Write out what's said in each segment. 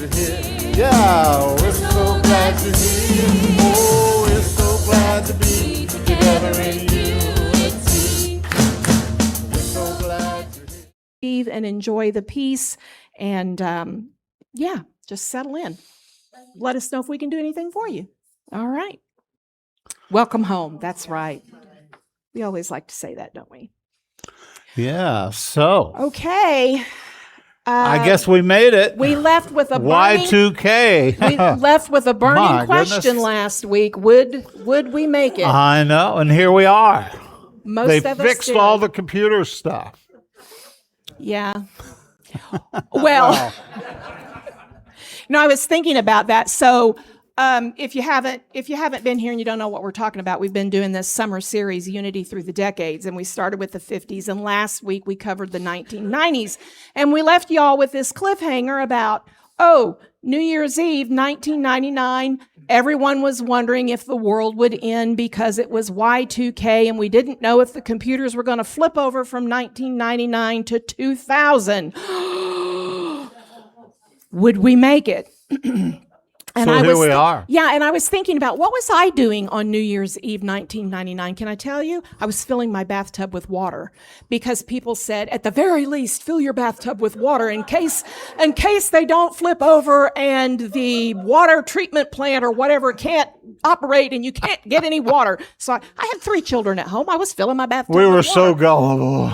you're here. Yeah, we're so glad you're here. Oh, we're so glad to be together in unity. We're so glad you're here. And enjoy the peace, and just settle in. Let us know if we can do anything for you. All right. Welcome home. That's right. We always like to say that, don't we? Yeah, so. Okay. I guess we made it. We left with a burning, Y2K. we left with a burning My question goodness. last week. Would we make it? I know, and here we are. Most They of us fixed did. all the computer stuff. Yeah. Well, I was thinking about that. So, if you haven't been here and you don't know what we're talking about, we've been doing this summer series, Unity Through the Decades, and we started with the 50s, and last week we covered the 1990s, and we left y'all with this cliffhanger about, New Year's Eve, 1999, everyone was wondering if the world would end because it was Y2K, and we didn't know if the computers were going to flip over from 1999 to 2000. Would we make it? And So here we are. Yeah, and I was thinking about what was I doing on New Year's Eve 1999. Can I tell you? I was filling my bathtub with water because people said, at the very least, fill your bathtub with water in case they don't flip over and the water treatment plant or whatever can't operate and you can't get any water. So I had 3 children at home. I was filling my bathtub We with were water. so gullible.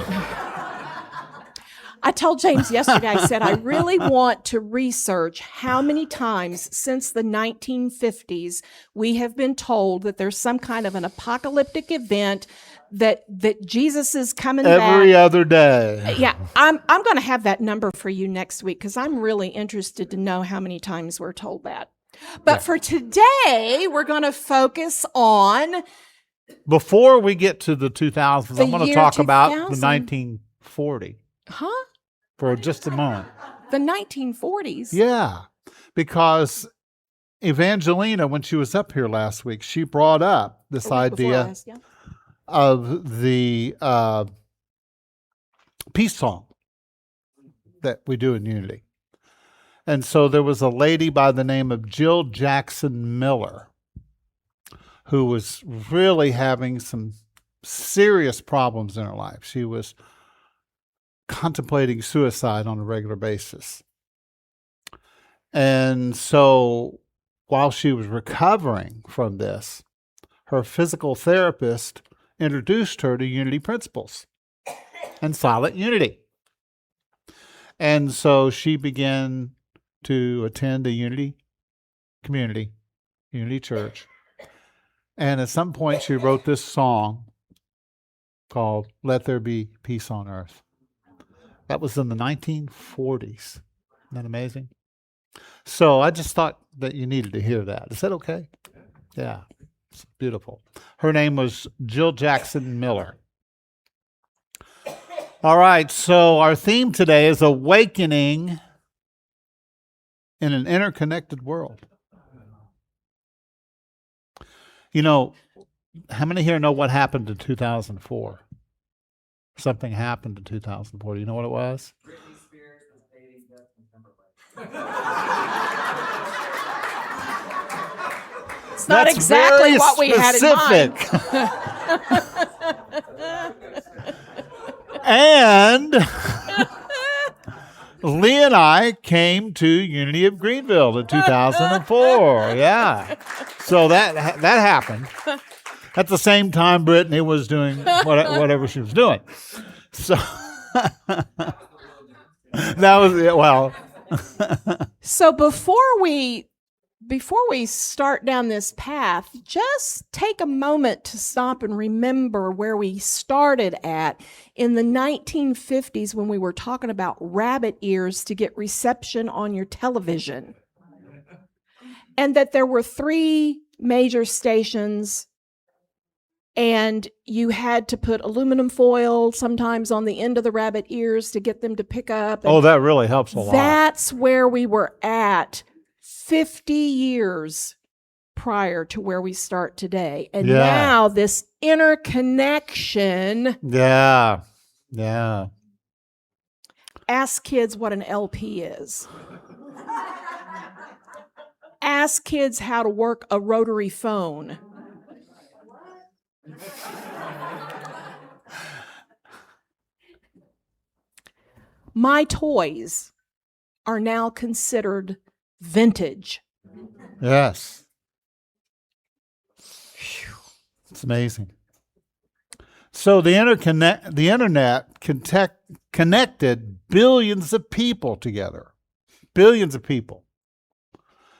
I told James yesterday, I said, I really want to research how many times since the 1950s we have been told that there's some kind of an apocalyptic event, that Jesus is coming back. Every other day. Yeah, I'm going to have that number for you next week because I'm really interested to know how many times we're told that. But for today, we're going to focus on... Before we get to the 2000s, I'm going to year talk about 2000. the 1940 Huh? for just a moment. The 1940s? Yeah, because Evangelina, when she was up here last week, she brought up this idea of the peace song that we do in Unity. And so there was a lady by the name of Jill Jackson Miller who was really having some serious problems in her life. She was contemplating suicide on a regular basis. And so while she was recovering from this, her physical therapist introduced her to Unity principles and silent unity. And so she began to attend a Unity community, Unity church. And at some point she wrote this song called Let There Be Peace on Earth. That was in the 1940s. Isn't that amazing? So I just thought that you needed to hear that. Is that okay? Yeah, it's beautiful. Her name was Jill Jackson Miller. All right, so our theme today is awakening in an interconnected world. You know, how many here know what happened in 2004? Something happened in 2004. Do you know what it was? Britney Spears was dating Justin Timberlake. It's not That's exactly very what we had in mind. And Lee and I came to Unity of Greenville in 2004. Yeah. So that happened. At the same time, Brittany was doing whatever she was doing. So that was it. Well. So before we start down this path, just take a moment to stop and remember where we started at in the 1950s when we were talking about rabbit ears to get reception on your television. And that there were 3 major stations, and you had to put aluminum foil sometimes on the end of the rabbit ears to get them to pick up. Oh, that really helps a lot. That's where we were at 50 years prior to where we start today. And now this interconnection. Yeah. Ask kids what an LP is. ask kids how to work a rotary phone. My toys are now considered vintage. Yes. It's amazing. So the internet connected billions of people together. Billions of people.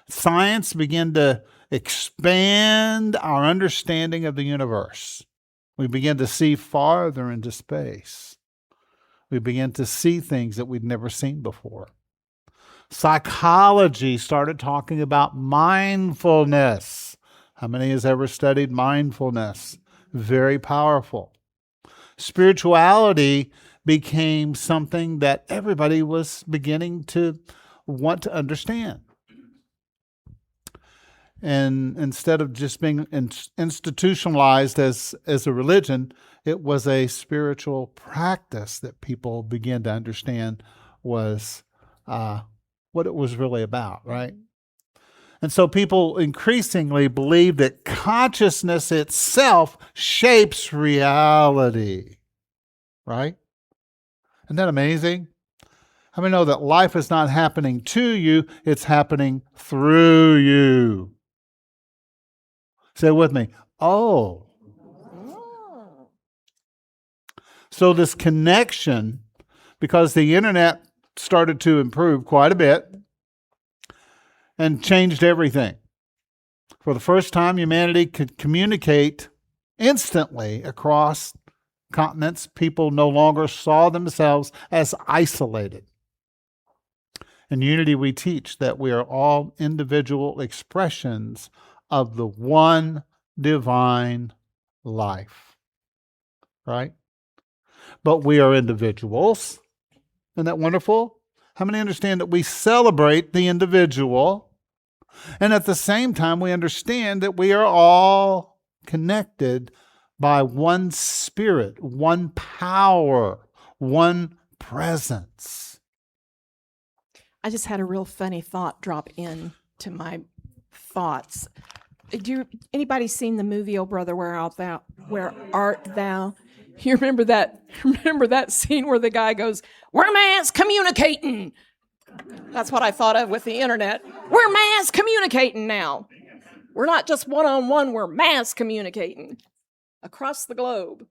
Science began to expand our understanding of the universe. We began to see farther into space. We began to see things that we'd never seen before. Psychology started talking about mindfulness. How many has ever studied mindfulness? Very powerful. Spirituality became something that everybody was beginning to want to understand. And instead of just being institutionalized as a religion, it was a spiritual practice that people began to understand was what it was really about, right? And so people increasingly believe that consciousness itself shapes reality, right? Isn't that amazing? How many know that life is not happening to you, it's happening through you? Say it with me. Oh. So this connection, because the internet started to improve quite a bit and changed everything. For the first time, humanity could communicate instantly across continents. People no longer saw themselves as isolated. In Unity, we teach that we are all individual expressions of the one divine life, right? But we are individuals. Isn't that wonderful? How many understand that we celebrate the individual, and at the same time we understand that we are all connected by one spirit, one power, one presence? I just had a real funny thought drop in to my thoughts. Anybody seen the movie "Oh Brother, Where Art Thou"? Where art thou? You remember that? Remember that scene where the guy goes, "We're mass communicating." That's what I thought of with the internet. We're mass communicating now. We're not just one-on-one, we're mass communicating across the globe.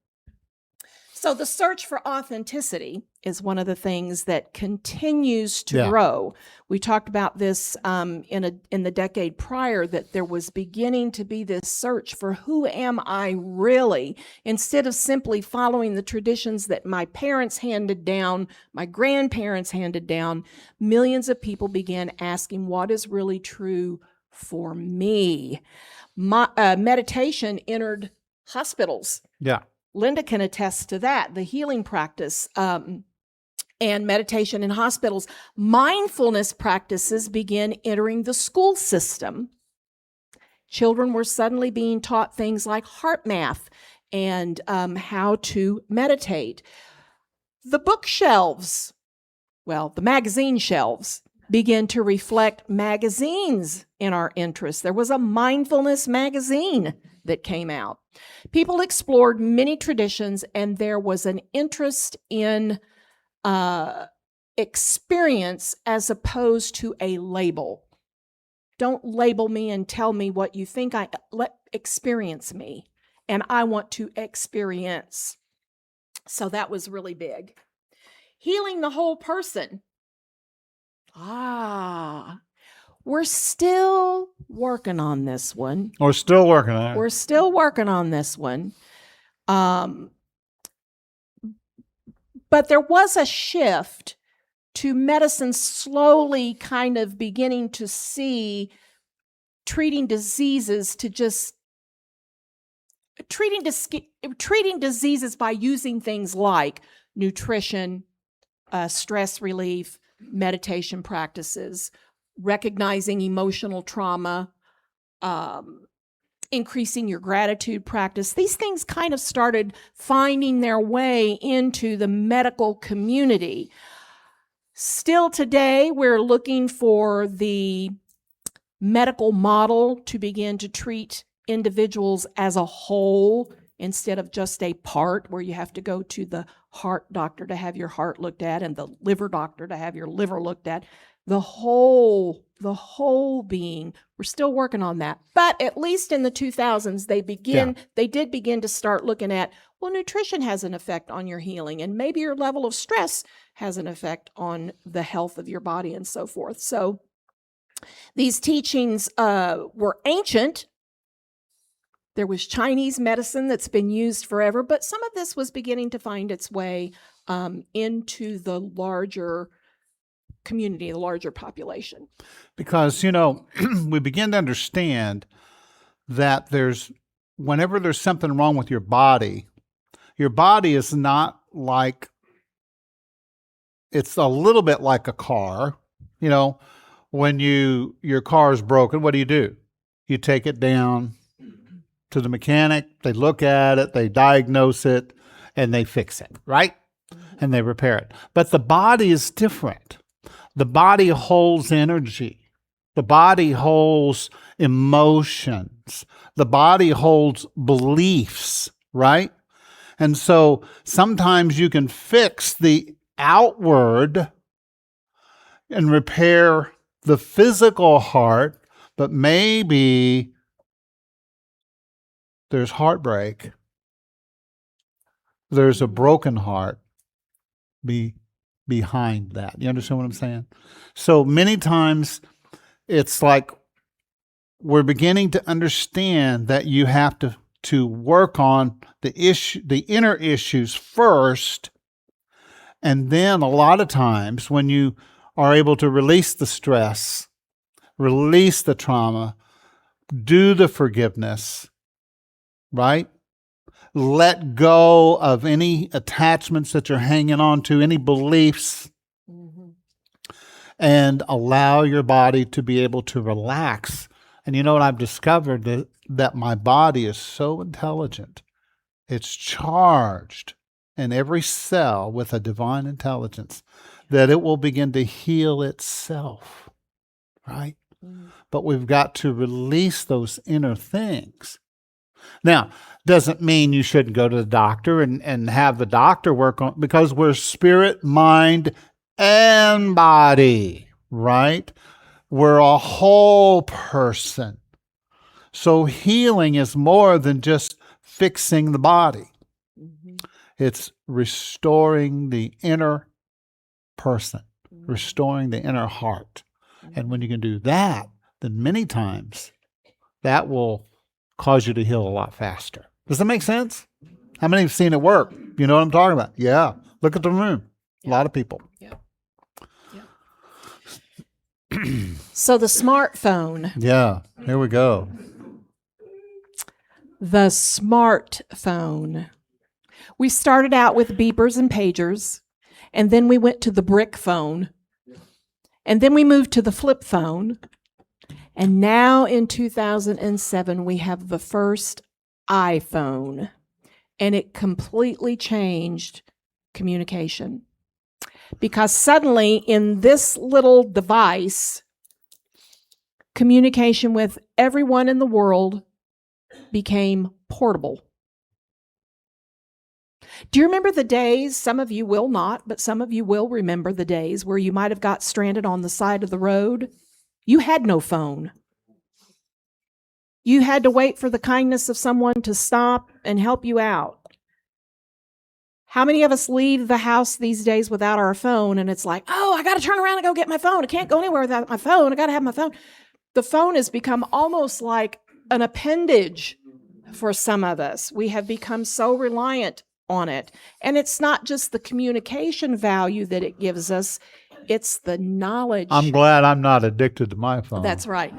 So the search for authenticity is one of the things that continues to grow. We talked about this in the decade prior, that there was beginning to be this search for who am I really, instead of simply following the traditions that my parents handed down, my grandparents handed down. Millions of people began asking what is really true for me. Meditation entered hospitals. Yeah. Linda can attest to that, the healing practice and meditation in hospitals. Mindfulness practices began entering the school system. Children were suddenly being taught things like heart math and how to meditate. The bookshelves, the magazine shelves, began to reflect magazines in our interests. There was a mindfulness magazine that came out. People explored many traditions, and there was an interest in experience as opposed to a label. Don't label me and tell me what you think. Experience me, and I want to experience. So that was really big. Healing the whole person. We're still working on this one. We're still working on it. We're still working on this one. But there was a shift to medicine slowly kind of beginning to see treating diseases to just treating diseases by using things like nutrition, stress relief, meditation practices, recognizing emotional trauma, increasing your gratitude practice. These things kind of started finding their way into the medical community. Still today, we're looking for the medical model to begin to treat individuals as a whole instead of just a part where you have to go to the heart doctor to have your heart looked at and the liver doctor to have your liver looked at. The whole being. We're still working on that. But at least in the 2000s, they did begin to start looking at, well, nutrition has an effect on your healing, and maybe your level of stress has an effect on the health of your body and so forth. So these teachings were ancient. There was Chinese medicine that's been used forever, but some of this was beginning to find its way into the larger community, the larger population. Because, we begin to understand that whenever there's something wrong with your body is not like, it's a little bit like a car. When your car is broken, what do? You take it down to the mechanic, they look at it, they diagnose it, and they fix it, right? And they repair it. But the body is different. The body holds energy. The body holds emotions. The body holds beliefs, right? And so sometimes you can fix the outward and repair the physical heart, but maybe there's heartbreak. There's a broken heart behind that. You understand what I'm saying? So many times it's like we're beginning to understand that you have to work on the inner issues first. And then a lot of times when you are able to release the stress, release the trauma, do the forgiveness, right? Let go of any attachments that you're hanging on to, any beliefs, and allow your body to be able to relax. And you know what I've discovered? That my body is so intelligent. It's charged in every cell with a divine intelligence that it will begin to heal itself, right? But we've got to release those inner things. Now, doesn't mean you shouldn't go to the doctor and have the doctor work on, because we're spirit, mind, and body, right? We're a whole person. So healing is more than just fixing the body. It's restoring the inner person, restoring the inner heart. And when you can do that, then many times that will cause you to heal a lot faster. Does that make sense? How many have seen it work? You know what I'm talking about? Yeah. Look at the room. A lot of people. Yeah. So the smartphone. Yeah. Here we go. The smartphone. We started out with beepers and pagers, and then we went to the brick phone, and then we moved to the flip phone, and now in 2007 we have the first iPhone, and it completely changed communication. Because suddenly in this little device, communication with everyone in the world became portable. Do you remember the days, some of you will not, but some of you will remember the days where you might have got stranded on the side of the road? You had no phone. You had to wait for the kindness of someone to stop and help you out. How many of us leave the house these days without our phone, and it's like, oh, I got to turn around and go get my phone. I can't go anywhere without my phone. I got to have my phone. The phone has become almost like an appendage for some of us. We have become so reliant on it. And it's not just the communication value that it gives us, it's the knowledge. I'm glad I'm not addicted to my phone. That's right.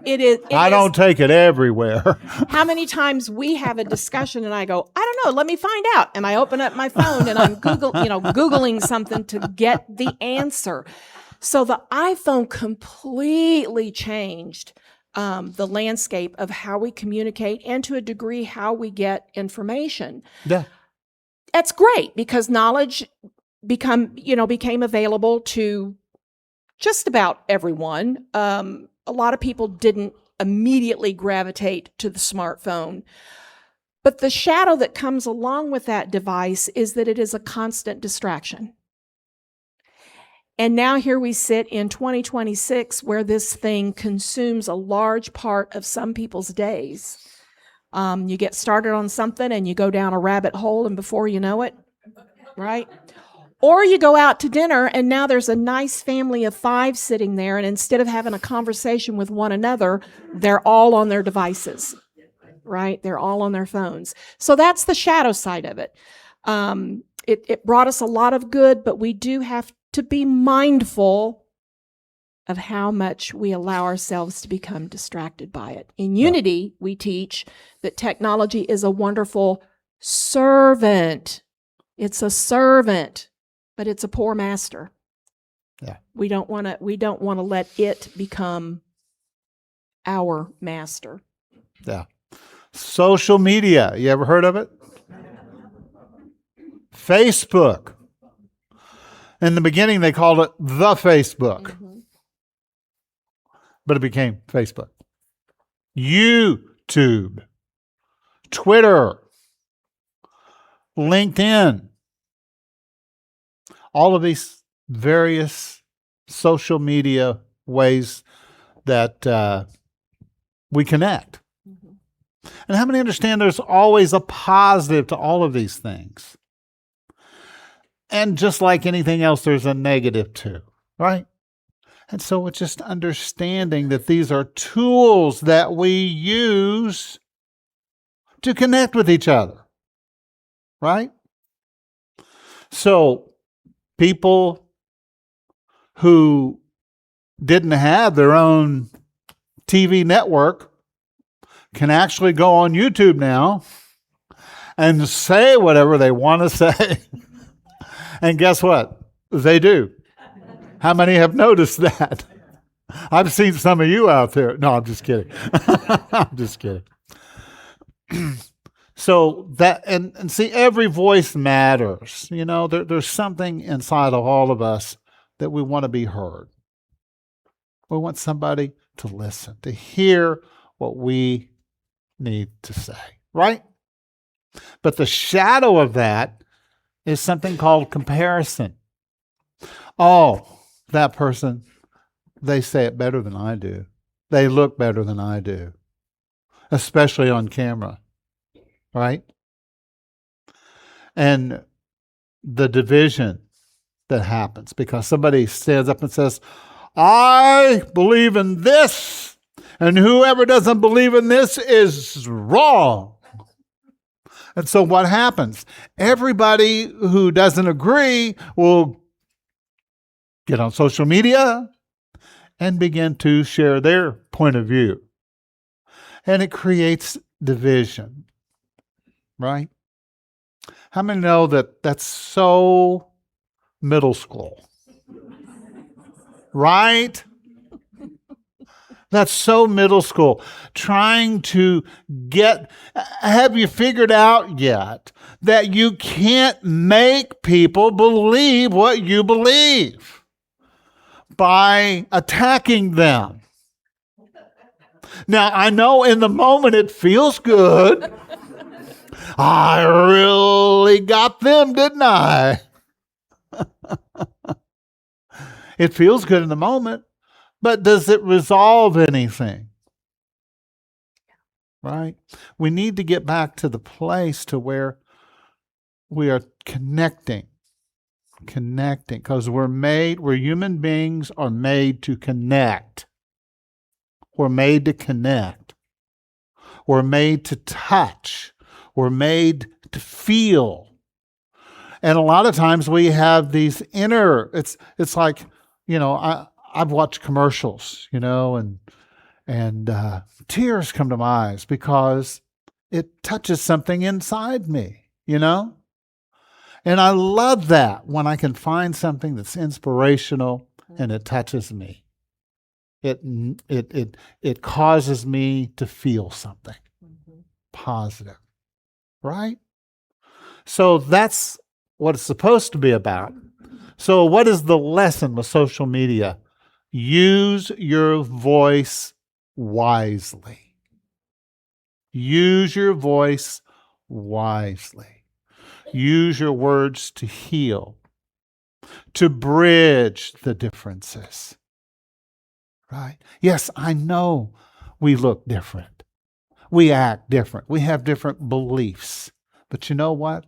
It is. I don't take it everywhere. How many times we have a discussion and I go, I don't know, let me find out. And I open up my phone and I'm Googling something to get the answer. So the iPhone completely changed the landscape of how we communicate and to a degree how we get information. Yeah. That's great because knowledge became available to just about everyone. a lot of people didn't immediately gravitate to the smartphone. But the shadow that comes along with that device is that it is a constant distraction. And now here we sit in 2026 where this thing consumes a large part of some people's days. You get started on something and you go down a rabbit hole, and before you know it, right? Or you go out to dinner and now there's a nice family of 5 sitting there, and instead of having a conversation with one another, they're all on their devices, right? They're all on their phones. So that's the shadow side of it. It brought us a lot of good, but we do have to be mindful of how much we allow ourselves to become distracted by it. In Unity, we teach that technology is a wonderful servant. It's a servant, but it's a poor master. Yeah. We don't want to let it become our master. Yeah. Social media. You ever heard of it? Facebook. In the beginning, they called it the Facebook. Mm-hmm. But it became Facebook. YouTube. Twitter. LinkedIn. All of these various social media ways that we connect. Mm-hmm. And how many understand there's always a positive to all of these things? And just like anything else, there's a negative too, right? And so it's just understanding that these are tools that we use to connect with each other, right? So people who didn't have their own TV network can actually go on YouTube now and say whatever they want to say. And guess what? They do. How many have noticed that? I've seen some of you out there. No, I'm just kidding. I'm just kidding. So that, and see, every voice matters. You know, there's something inside of all of us that we want to be heard. We want somebody to listen, to hear what we need to say, right? But the shadow of that is something called comparison. Oh, that person, they say it better than I do. They look better than I do, especially on camera, right? And the division that happens because somebody stands up and says, I believe in this, and whoever doesn't believe in this is wrong. And so what happens? Everybody who doesn't agree will get on social media and begin to share their point of view. And it creates division, right? How many know that that's so middle school? Right? That's so middle school. Trying to have you figured out yet that you can't make people believe what you believe by attacking them? Now, I know in the moment it feels good. I really got them, didn't I? It feels good in the moment. But does it resolve anything? Right? We need to get back to the place to where we are connecting, because we're human beings are made to connect. We're made to connect. We're made to touch. We're made to feel. And a lot of times we have these it's like, you know, I've watched commercials, you know, and tears come to my eyes because it touches something inside me, you know? And I love that when I can find something that's inspirational and it touches me. It causes me to feel something positive, right? So that's what it's supposed to be about. So what is the lesson with social media use your voice wisely. Use your voice wisely. Use your words to heal, to bridge the differences. Right? Yes, I know we look different. We act different. We have different beliefs. But you know what?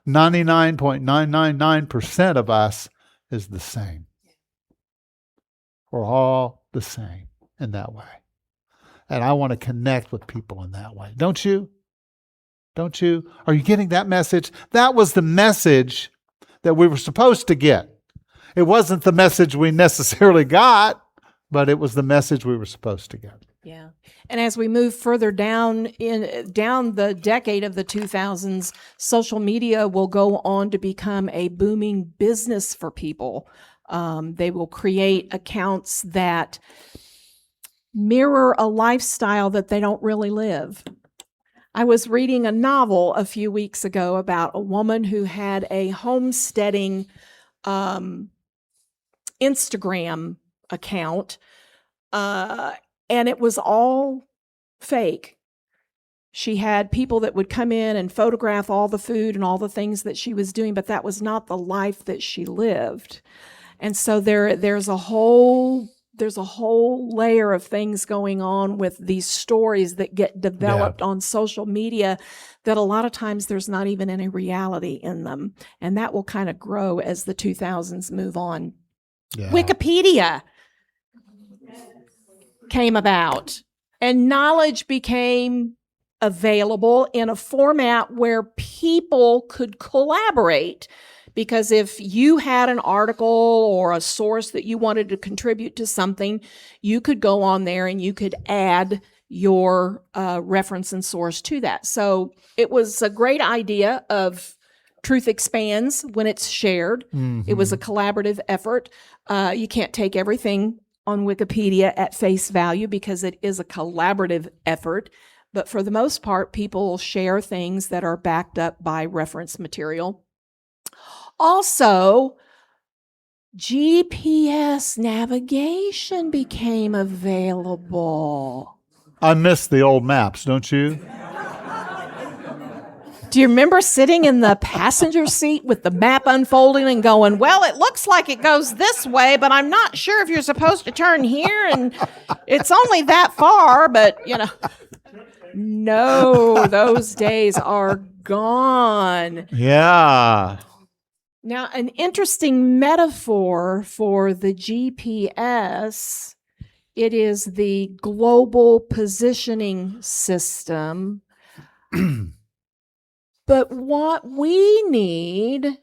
99.999% of us is the same. We're all the same in that way. And I want to connect with people in that way. Don't you? Don't you? Are you getting that message? That was the message that we were supposed to get. It wasn't the message we necessarily got, but it was the message we were supposed to get. Yeah. And as we move further down the decade of the 2000s, social media will go on to become a booming business for people. They will create accounts that mirror a lifestyle that they don't really live. I was reading a novel a few weeks ago about a woman who had a homesteading Instagram account, and it was all fake. She had people that would come in and photograph all the food and all the things that she was doing, but that was not the life that she lived. And so there's a whole layer of things going on with these stories that get developed on social media that a lot of times there's not even any reality in them. And that will kind of grow as the 2000s move on. Yeah. Wikipedia came about, and knowledge became available in a format where people could collaborate. Because if you had an article or a source that you wanted to contribute to something, you could go on there and you could add your reference and source to that. So it was a great idea of truth expands when it's shared. Mm-hmm. It was a collaborative effort. You can't take everything on Wikipedia at face value because it is a collaborative effort. But for the most part, people share things that are backed up by reference material. Also, GPS navigation became available. I miss the old maps, don't you? Do you remember sitting in the passenger seat with the map unfolding and going, well, it looks like it goes this way, but I'm not sure if you're supposed to turn here, and it's only that far, but, no, those days are gone. Yeah. Now, an interesting metaphor for the GPS, it is the global positioning system. But what we need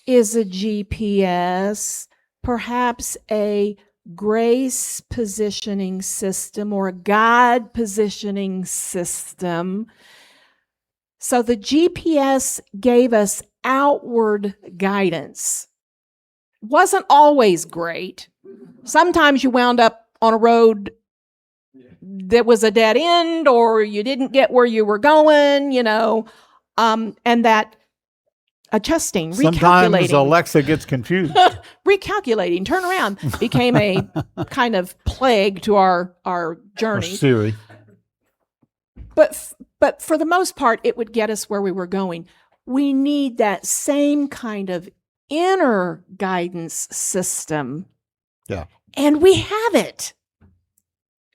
is a GPS, perhaps a grace positioning system or a God positioning system. So the GPS gave us outward guidance. Wasn't always great. Sometimes you wound up on a road that was a dead end, or you didn't get where you were going, and that adjusting, Sometimes recalculating. Alexa gets confused. Recalculating, turn around, became a kind of plague to our journey. Or Siri. But for the most part, it would get us where we were going. We need that same kind of inner guidance system. Yeah. And we have it.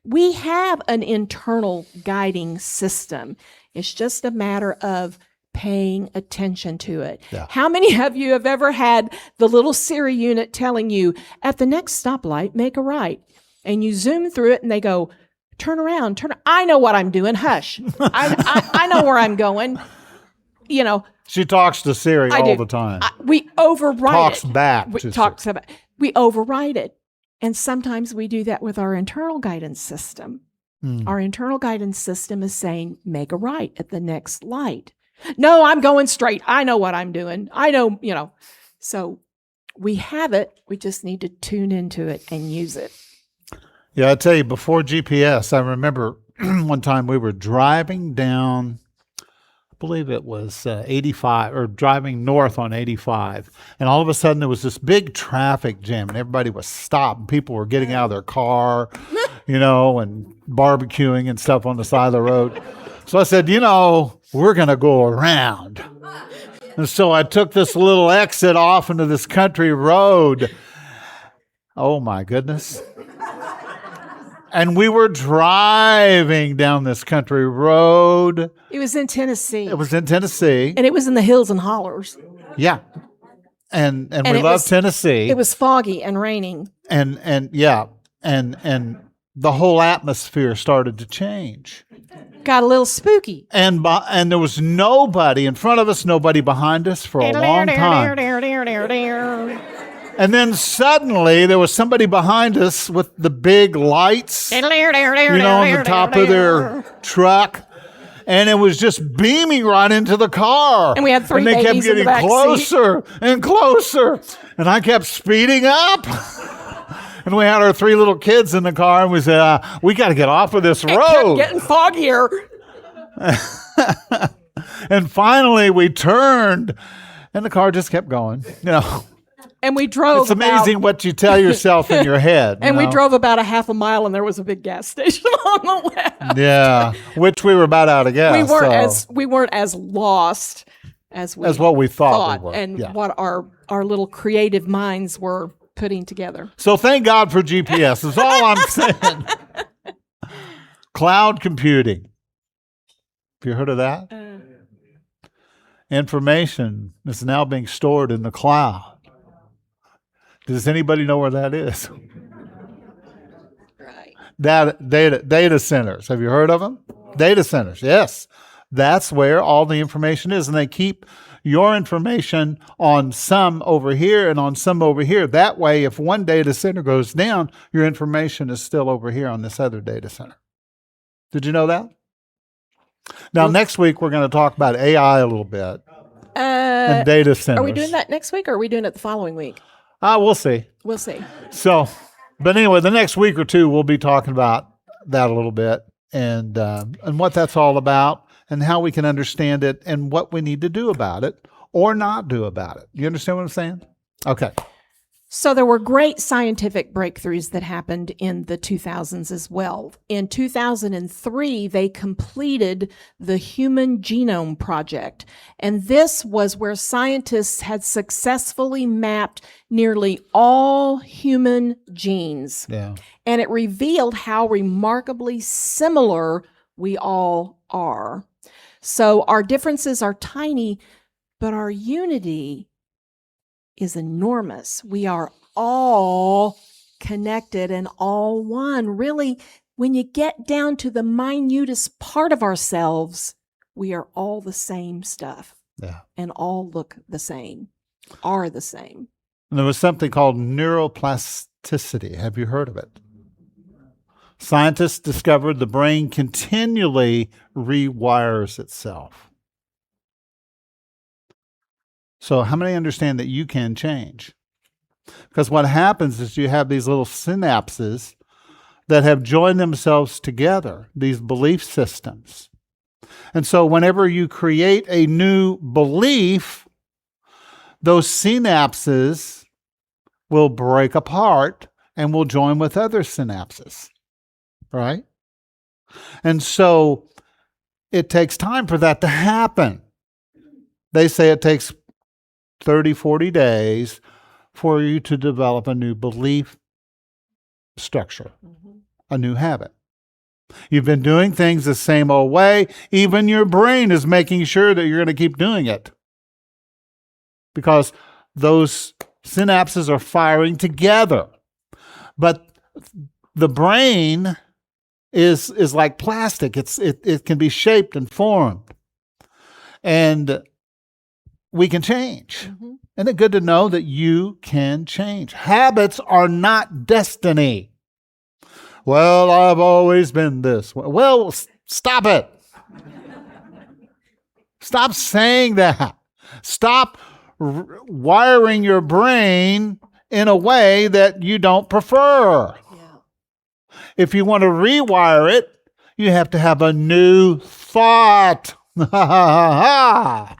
We have an internal guiding system. It's just a matter of paying attention to it. Yeah. How many of you have ever had the little Siri unit telling you, at the next stoplight, make a right? And you zoom through it and they go, turn around, I know what I'm doing, hush. I know where I'm going. She talks to Siri all the time. We override talks it. Back we override it. And sometimes we do that with our internal guidance system. Our internal guidance system is saying, make a right at the next light. No, I'm going straight. I know what I'm doing. I know, So we have it. We just need to tune into it and use it. Yeah, I tell you, before GPS, I remember one time we were driving down, I believe it was 85, or driving north on 85. And all of a sudden there was this big traffic jam and everybody was stopped. People were getting out of their car, and barbecuing and stuff on the side of the road. So I said, we're going to go around. And so I took this little exit off into this country road. Oh my goodness. And we were driving down this country road. It was in Tennessee. It was in Tennessee. And it was in the hills and hollers. Yeah. And we love Tennessee. It was foggy and raining. And the whole atmosphere started to change. Got a little spooky. And there was nobody in front of us, nobody behind us for a long time. And then suddenly there was somebody behind us with the big lights, on the top of their truck. And it was just beaming right into the car. And we had three babies babies in the back And they kept getting closer and closer. And I kept speeding up. And we had our 3 little kids in the car, and we said, we got to get off of this road. It kept getting foggier. And finally we turned, and the car just kept going. And we drove. It's amazing what you tell yourself in your head. And we drove about a half a mile, and there was a big gas station on the left. Yeah, which we were about out of gas. We weren't as lost as what we thought we were. And what our little creative minds were putting together. So thank God for GPS. That's all I'm saying. Cloud computing. Have you heard of that? Information is now being stored in the cloud. Does anybody know where that is? Right. Data centers. Have you heard of them? Data centers, yes. That's where all the information is. And they keep your information on some over here and on some over here. That way, if one data center goes down, your information is still over here on this other data center. Did you know that? Now, next week, we're going to talk about AI a little bit and data centers. Are we doing that next week, or are we doing it the following week? We'll see. We'll see. So, but anyway, the next week or two, we'll be talking about that a little bit and what that's all about and how we can understand it and what we need to do about it or not do about it. You understand what I'm saying? Okay. So there were great scientific breakthroughs that happened in the 2000s as well. In 2003, they completed the Human Genome Project. And this was where scientists had successfully mapped nearly all human genes. Yeah. And it revealed how remarkably similar we all are. So our differences are tiny, but our unity is enormous. We are all connected and all one. Really, when you get down to the minutest part of ourselves, we are all the same stuff. Yeah. And all look the same, are the same. And there was something called neuroplasticity. Have you heard of it? Scientists discovered the brain continually rewires itself. So how many understand that you can change? Because what happens is you have these little synapses that have joined themselves together, these belief systems. And so whenever you create a new belief, those synapses will break apart and will join with other synapses, right? And so it takes time for that to happen. They say it takes 30, 40 days for you to develop a new belief structure, a new habit. You've been doing things the same old way. Even your brain is making sure that you're going to keep doing it because those synapses are firing together. But the brain is like plastic. It can be shaped and formed. And we can change. Isn't it good to know that you can change? Habits are not destiny. Well, I've always been this way. Well, stop it. Stop saying that. Stop wiring your brain in a way that you don't prefer. Yeah. If you want to rewire it, you have to have a new thought. Ha ha ha ha.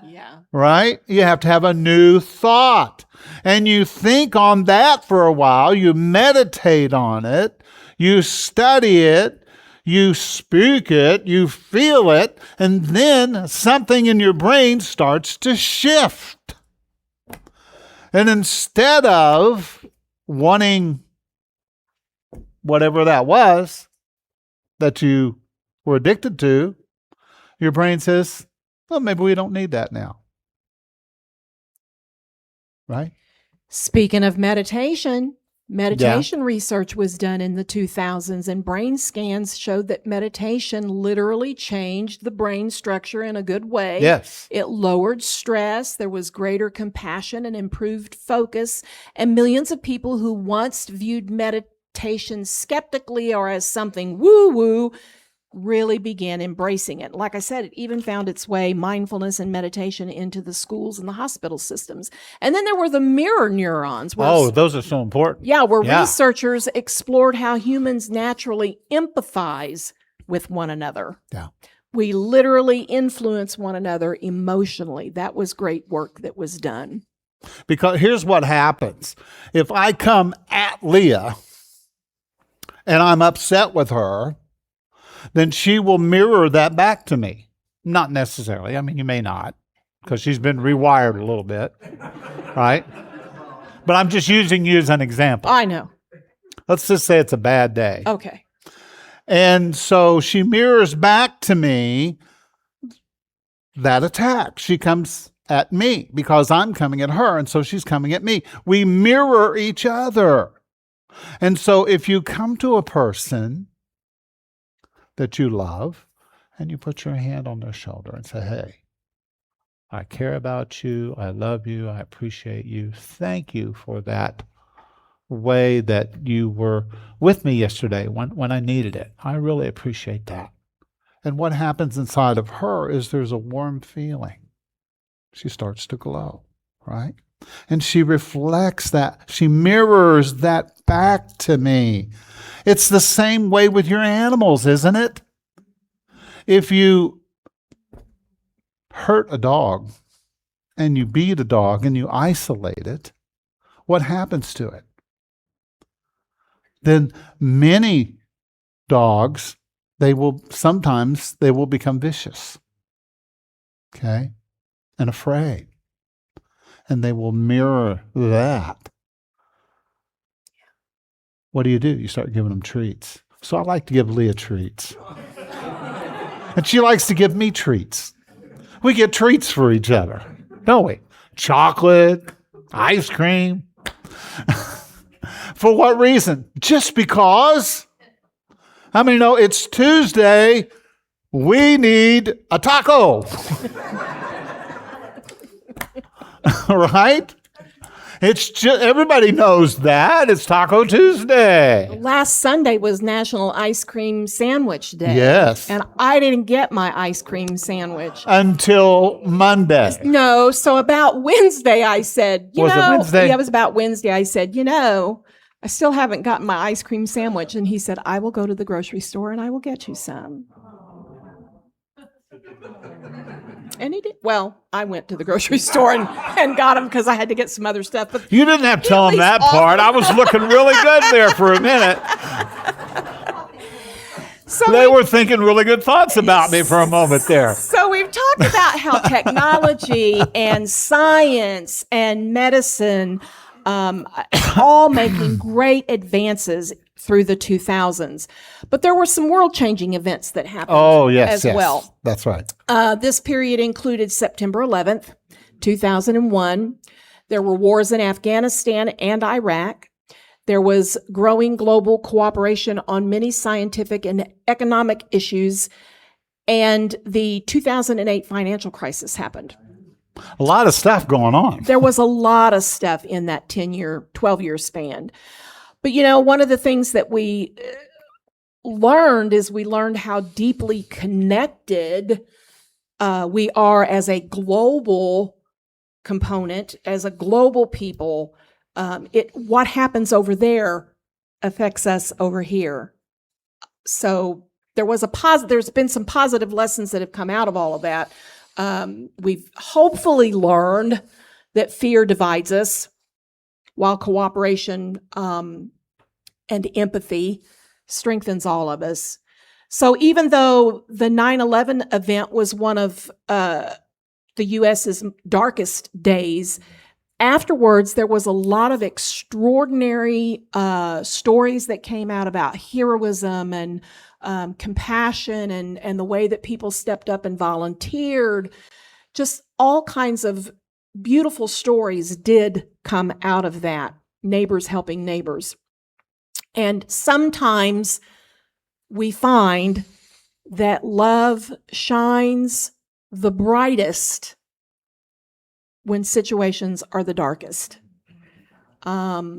Yeah. Right? You have to have a new thought. And you think on that for a while. You meditate on it. You study it. You speak it. You feel it. And then something in your brain starts to shift. And instead of wanting whatever that was that you were addicted to, your brain says, well, maybe we don't need that now. Right? Speaking of meditation research was done in the 2000s, and brain scans showed that meditation literally changed the brain structure in a good way. Yes. It lowered stress, there was greater compassion and improved focus, and millions of people who once viewed meditation skeptically or as something woo-woo really began embracing it. Like I said, it even found its way, mindfulness and meditation, into the schools and the hospital systems. And then there were the mirror neurons. Oh, those are so important. Where researchers explored how humans naturally empathize with one another. Yeah. We literally influence one another emotionally. That was great work that was done. Because here's what happens. If I come at Leah and I'm upset with her, then she will mirror that back to me. Not necessarily. I mean, you may not, because she's been rewired a little bit, right? But I'm just using you as an example. I know. Let's just say it's a bad day. Okay. And so she mirrors back to me that attack. She comes at me because I'm coming at her, and so she's coming at me. We mirror each other. And so if you come to a person that you love, and you put your hand on their shoulder and say, hey, I care about you, I love you, I appreciate you. Thank you for that way that you were with me yesterday when I needed it. I really appreciate that. And what happens inside of her is there's a warm feeling. She starts to glow, right? And she reflects that. She mirrors that back to me. It's the same way with your animals, isn't it? If you hurt a dog and you beat a dog and you isolate it, what happens to it? Then many dogs, sometimes they will become vicious, okay, and afraid. And they will mirror that. What do? You start giving them treats. So I like to give Leah treats. And she likes to give me treats. We get treats for each other, don't we? Chocolate, ice cream. For what reason? Just because. I mean, it's Tuesday. We need a taco. Right? It's just, everybody knows that. It's Taco Tuesday. Last Sunday was National Ice Cream Sandwich Day. Yes. And I didn't get my ice cream sandwich. Until Monday. No, so about Wednesday I said, Was it Wednesday? Yeah, it was about Wednesday. I said, I still haven't gotten my ice cream sandwich. And he said, I will go to the grocery store and I will get you some. And he did. Well, I went to the grocery store and got them because I had to get some other stuff. But you didn't have to tell him that part. I was looking really good there for a minute. So they were thinking really good thoughts about me for a moment there. So we've talked about how technology and science and medicine all making great advances through the 2000s. But there were some world-changing events that happened as well. That's right. This period included September 11th, 2001. There were wars in Afghanistan and Iraq. There was growing global cooperation on many scientific and economic issues. And the 2008 financial crisis happened. A lot of stuff going on. There was a lot of stuff in that 12-year span. But, one of the things that we learned how deeply connected we are as a global component, as a global people. What happens over there affects us over here. So there's been some positive lessons that have come out of all of that. We've hopefully learned that fear divides us, while cooperation and empathy strengthens all of us. So even though the 9/11 event was one of the U.S.'s darkest days, afterwards there was a lot of extraordinary stories that came out about heroism and compassion and the way that people stepped up and volunteered. Just all kinds of beautiful stories did come out of that, neighbors helping neighbors. And sometimes we find that love shines the brightest when situations are the darkest. A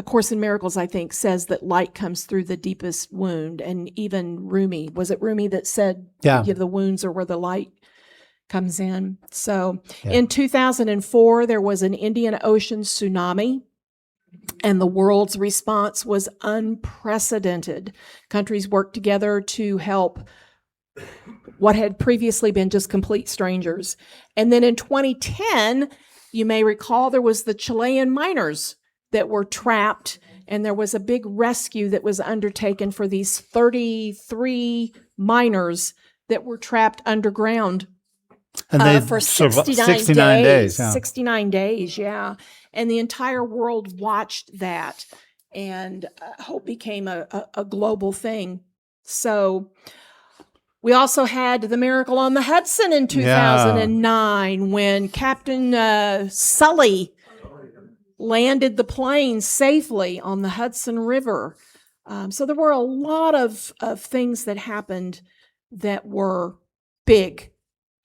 Course in Miracles, I think, says that light comes through the deepest wound. And even Rumi, was it Rumi that said, Yeah. the wounds are where the light comes in? So Yeah. in 2004, there was an Indian Ocean tsunami, and the world's response was unprecedented. Countries worked together to help what had previously been just complete strangers. And then in 2010, you may recall there was the Chilean miners that were trapped, and there was a big rescue that was undertaken for these 33 miners that were trapped underground And they for survived 69 days. Yeah. 69 days, yeah. And the entire world watched that, and hope became a global thing. So we also had the miracle on the Hudson in 2009 when Captain Sully landed the plane safely on the Hudson River. So there were a lot of things that happened that were big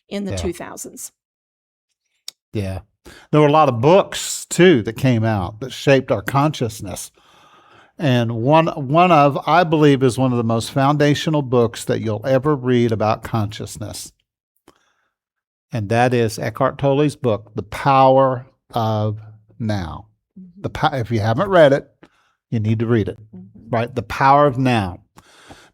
in the 2000s. Yeah. There were a lot of books, too, that came out that shaped our consciousness. And one of, I believe, is one of the most foundational books that you'll ever read about consciousness. And that is Eckhart Tolle's book, The Power of Now. If you haven't read it, you need to read it, right? The Power of Now.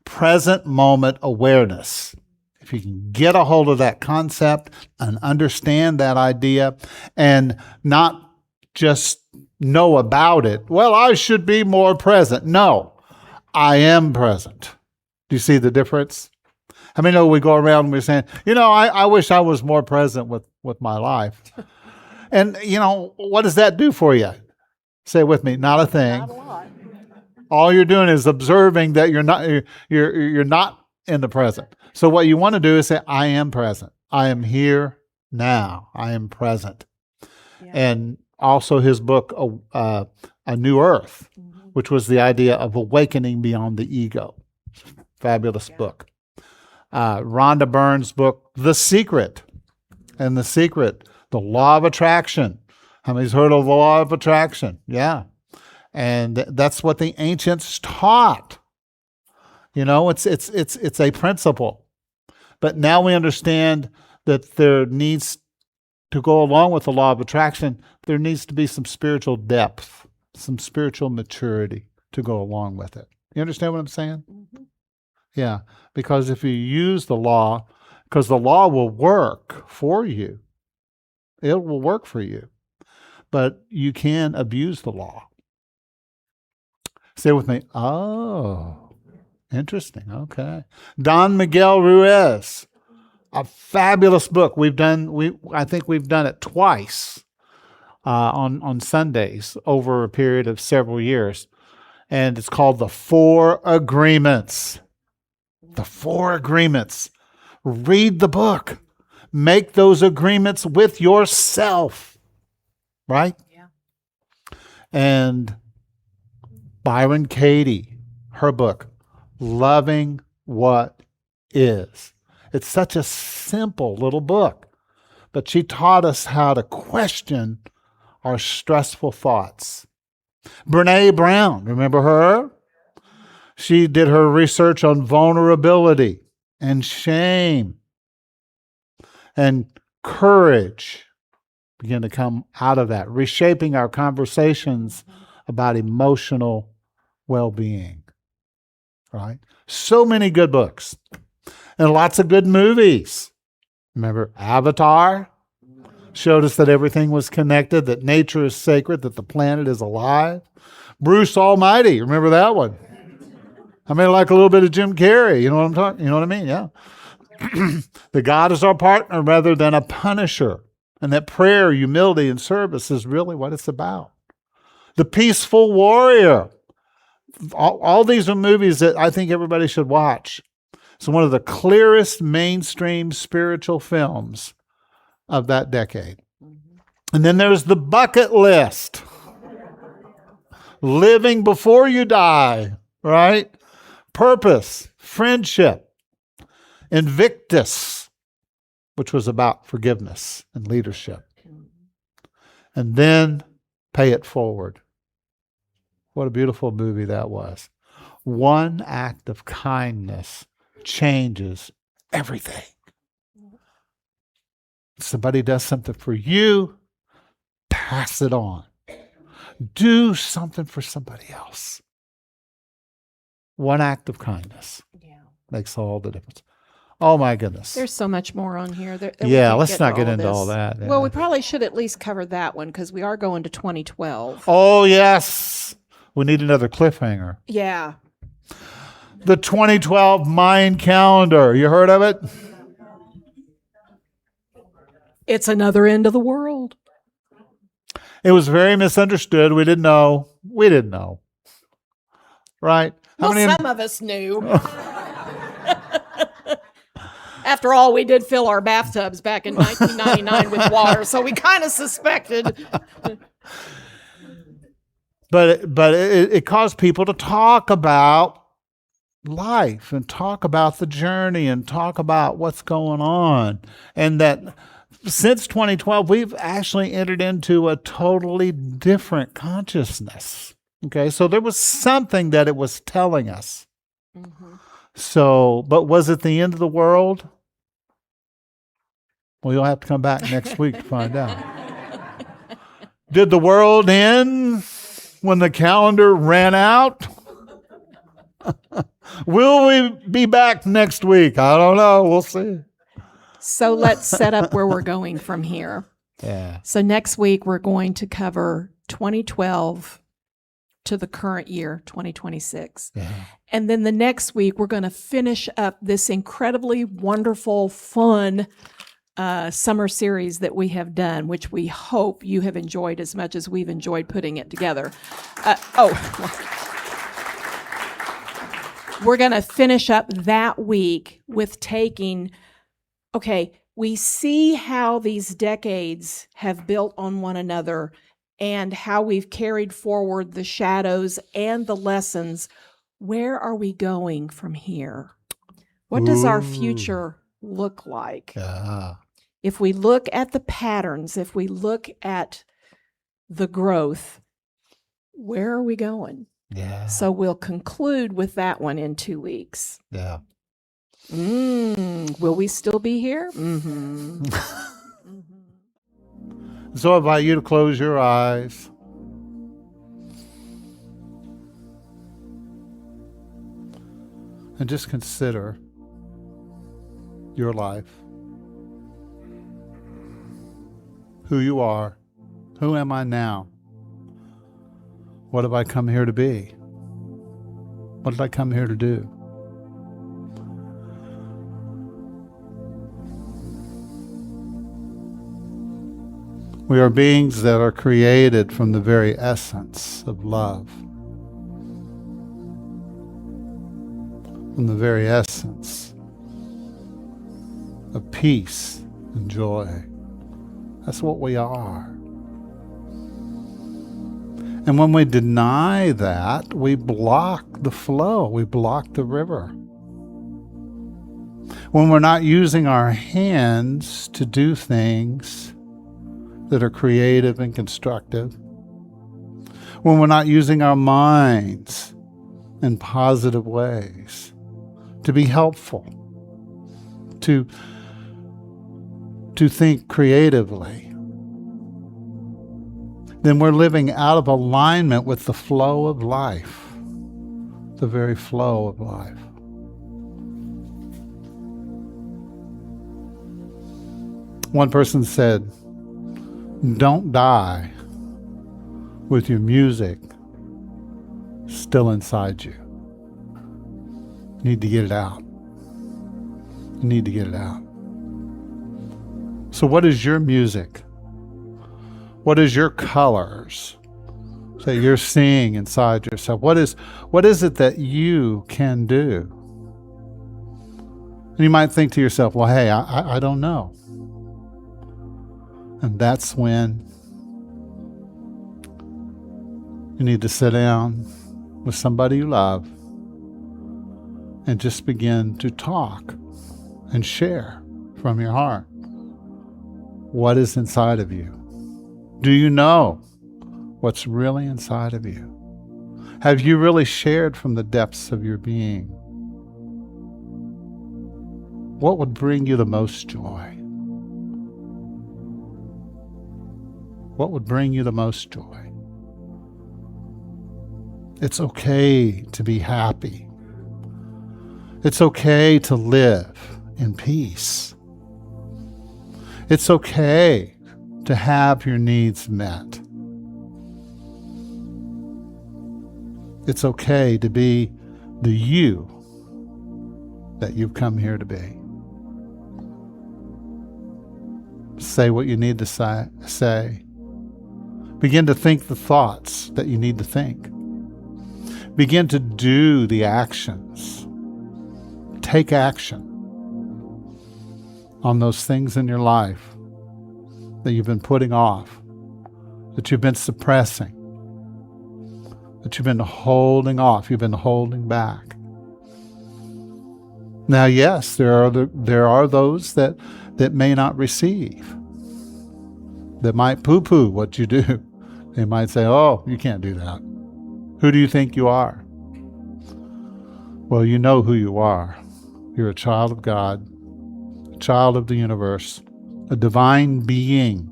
Present moment awareness. If you can get a hold of that concept and understand that idea and not just know about it, well, I should be more present. No, I am present. Do you see the difference? How many know we go around and we're saying, I wish I was more present with my life. And, what does that do for you? Say it with me, not a thing. Not a lot. All you're doing is observing that you're not in the present. So what you want to do is say, I am present. I am here now. I am present. Yeah. And also his book, A New Earth, which was the idea of awakening beyond the ego. Fabulous book. Rhonda Byrne's book, The Secret. And The Secret, the law of attraction. How many's heard of the law of attraction? Yeah. And that's what the ancients taught. It's a principle. But now we understand that there needs to go along with the law of attraction, there needs to be some spiritual depth, some spiritual maturity to go along with it. You understand what I'm saying? Mm-hmm. Yeah. Because if you use the law, because the law will work for you. It will work for you. But you can abuse the law. Say with me, oh, interesting. Okay. Don Miguel Ruiz, a fabulous book. I think we've done it twice on Sundays over a period of several years. And it's called The Four Agreements. The Four Agreements. Read the book. Make those agreements with yourself. Right? Yeah. And Byron Katie, her book, Loving What Is. It's such a simple little book, but she taught us how to question our stressful thoughts. Brene Brown, remember her? She did her research on vulnerability and shame and courage. Begin to come out of that, reshaping our conversations about emotional well-being. right? So many good books and lots of good movies. Remember Avatar? Showed us that everything was connected, that nature is sacred, that the planet is alive. Bruce Almighty, remember that one? I mean, like a little bit of Jim Carrey, you know what I'm talking, you know what I mean? Yeah. That God is our partner rather than a punisher. And that prayer, humility, and service is really what it's about. The Peaceful Warrior. All these are movies that I think everybody should watch. It's one of the clearest mainstream spiritual films of that decade. And then there's the bucket list. Living before you die, right? Purpose, friendship, Invictus, which was about forgiveness and leadership. And then Pay It Forward. What a beautiful movie that was. One act of kindness changes everything. Somebody does something for you, pass it on. Do something for somebody else. One act of kindness makes all the difference. Oh my goodness. There's so much more on here. Yeah, let's not get into all that. Yeah. Well, we probably should at least cover that one because we are going to 2012. Oh, yes. We need another cliffhanger. Yeah. The 2012 Mayan calendar. You heard of it? It's another end of the world. It was very misunderstood. We didn't know. Right? Some of us knew. After all, we did fill our bathtubs back in 1999 with water, so we kind of suspected. But it caused people to talk about life and talk about the journey and talk about what's going on. And that since 2012, we've actually entered into a totally different consciousness. Okay, so there was something that it was telling us. Mm-hmm. So, but was it the end of the world? Well, you'll have to come back next week to find out. Did the world end when the calendar ran out? Will we be back next week? I don't know. We'll see. So let's set up where we're going from here. Yeah. So next week, we're going to cover 2012 to the current year, 2026. Yeah. And then the next week, we're going to finish up this incredibly wonderful, fun summer series that we have done, which we hope you have enjoyed as much as we've enjoyed putting it together. We're going to finish up that week with we see how these decades have built on one another and how we've carried forward the shadows and the lessons. Where are we going from here? What does our future look like? Yeah. If we look at the patterns, if we look at the growth, where are we going? Yeah. So we'll conclude with that one in 2 weeks. Yeah. Will we still be here? Mm-hmm. So I invite you to close your eyes. And just consider your life. Who you are. Who am I now? What have I come here to be? What did I come here to do? We are beings that are created from the very essence of love. From the very essence of peace and joy. That's what we are. And when we deny that, we block the flow, we block the river. When we're not using our hands to do things that are creative and constructive, when we're not using our minds in positive ways to be helpful, to think creatively, then we're living out of alignment with the flow of life, the very flow of life. One person said, don't die with your music still inside you. You need to get it out. You need to get it out. So what is your music? What is your colors that you're seeing inside yourself? What is it that you can do? And you might think to yourself, well, hey, I don't know. And that's when you need to sit down with somebody you love and just begin to talk and share from your heart what is inside of you. Do you know what's really inside of you? Have you really shared from the depths of your being? What would bring you the most joy? What would bring you the most joy? It's okay to be happy. It's okay to live in peace. It's okay to have your needs met. It's okay to be the you that you've come here to be. Say what you need to say. Begin to think the thoughts that you need to think. Begin to do the actions. Take action on those things in your life that you've been putting off, that you've been suppressing, that you've been holding off, you've been holding back. Now, yes, there are those that may not receive, that might poo-poo what you do. They might say, oh, you can't do that. Who do you think you are? Well, you know who you are. You're a child of God, a child of the universe, a divine being.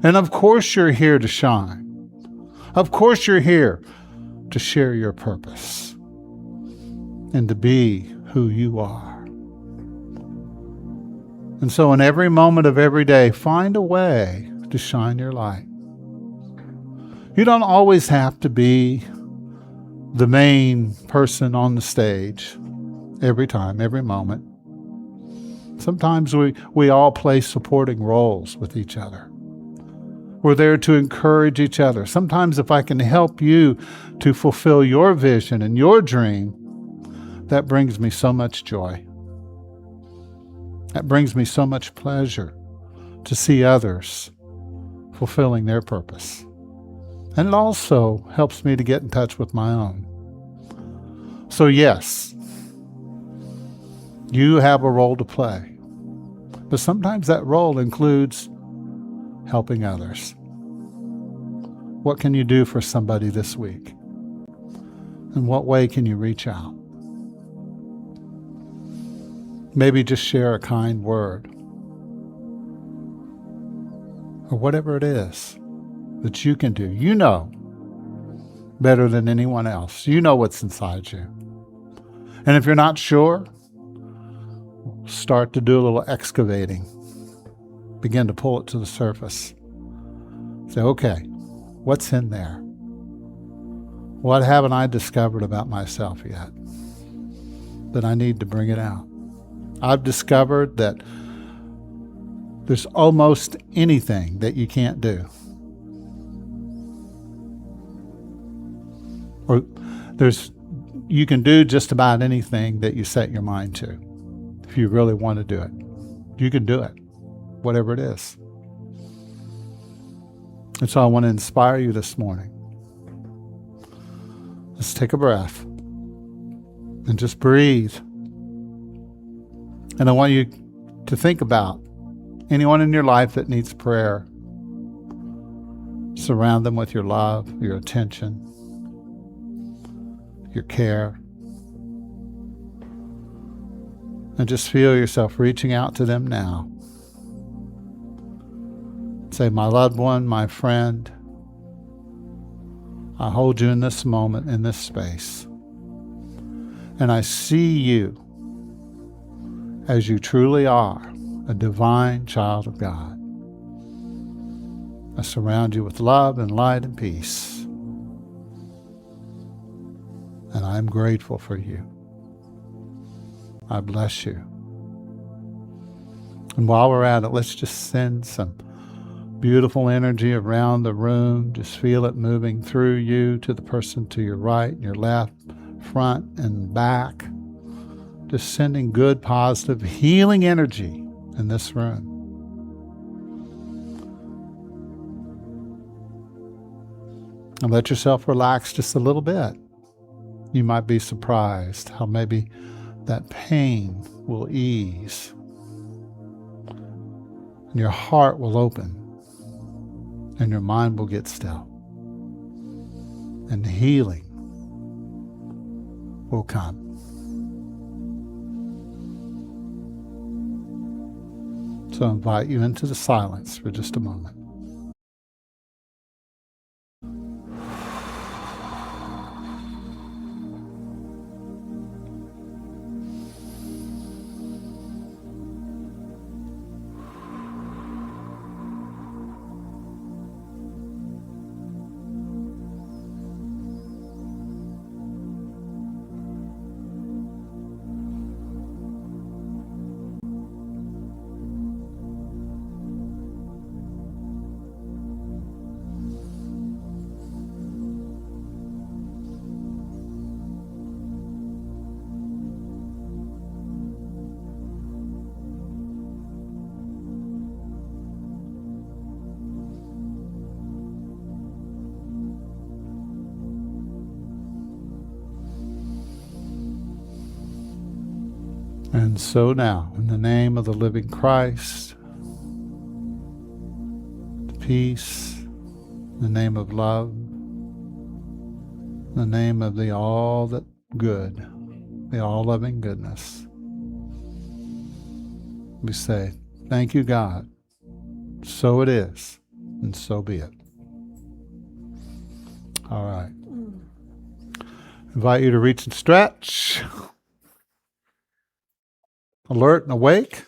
And of course you're here to shine. Of course you're here to share your purpose and to be who you are. And so in every moment of every day, find a way to shine your light. You don't always have to be the main person on the stage every time, every moment. Sometimes we all play supporting roles with each other. We're there to encourage each other. Sometimes if I can help you to fulfill your vision and your dream, that brings me so much joy. That brings me so much pleasure to see others fulfilling their purpose. And it also helps me to get in touch with my own. So yes, you have a role to play. But sometimes that role includes helping others. What can you do for somebody this week? In what way can you reach out? Maybe just share a kind word. Or whatever it is that you can do. You know better than anyone else. You know what's inside you. And if you're not sure, start to do a little excavating. Begin to pull it to the surface. Say, okay, what's in there? What haven't I discovered about myself yet that I need to bring it out? I've discovered that there's almost anything that you can't do. Or you can do just about anything that you set your mind to. If you really want to do it, you can do it, whatever it is. And so I want to inspire you this morning. Let's take a breath and just breathe. And I want you to think about anyone in your life that needs prayer. Surround them with your love, your attention, your care. And just feel yourself reaching out to them now. Say, my loved one, my friend, I hold you in this moment, in this space. And I see you as you truly are, a divine child of God. I surround you with love and light and peace. And I'm grateful for you. I bless you. And while we're at it, let's just send some beautiful energy around the room. Just feel it moving through you to the person to your right and your left, front and back. Just sending good, positive, healing energy in this room. And let yourself relax just a little bit. You might be surprised how maybe that pain will ease. And your heart will open. And your mind will get still. And healing will come. So I invite you into the silence for just a moment. And so now, in the name of the living Christ, the peace, the name of love, the name of the all that good, the all-loving goodness, we say, thank you, God. So it is, and so be it. All right. Invite you to reach and stretch. Alert and awake.